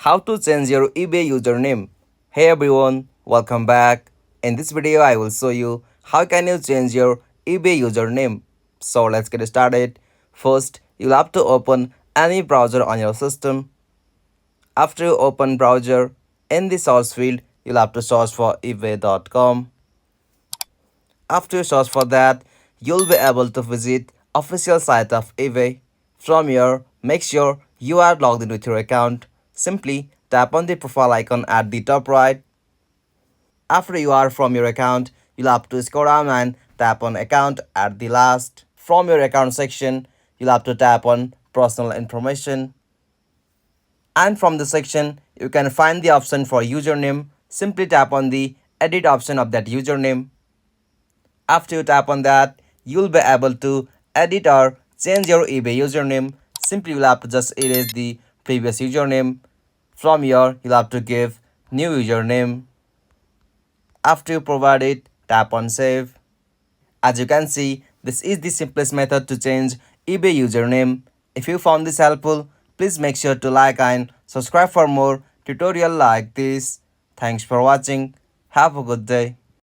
How to change your eBay username. Hey everyone, welcome back. In this video I will show you how can you change your eBay username. So let's get started. First, you'll have to open any browser on your system. After you open browser, in the search field, you'll have to search for ebay.com. After you search for that, you'll be able to visit official site of eBay. From here, make sure you are logged in with your account. Simply tap on the profile icon at the top right. After you are from your account, you'll have to scroll down and tap on account at the last. From your account section, you'll have to tap on personal information. And from the section, you can find the option for username. Simply tap on the edit option of that username. After you tap on that, you'll be able to edit or change your eBay username. Simply you'll have to just erase the previous username. From here, you'll have to give new username. After you provide it, tap on save. As you can see, this is the simplest method to change eBay username. If you found this helpful, please make sure to like and subscribe for more tutorial like this. Thanks for watching. Have a good day.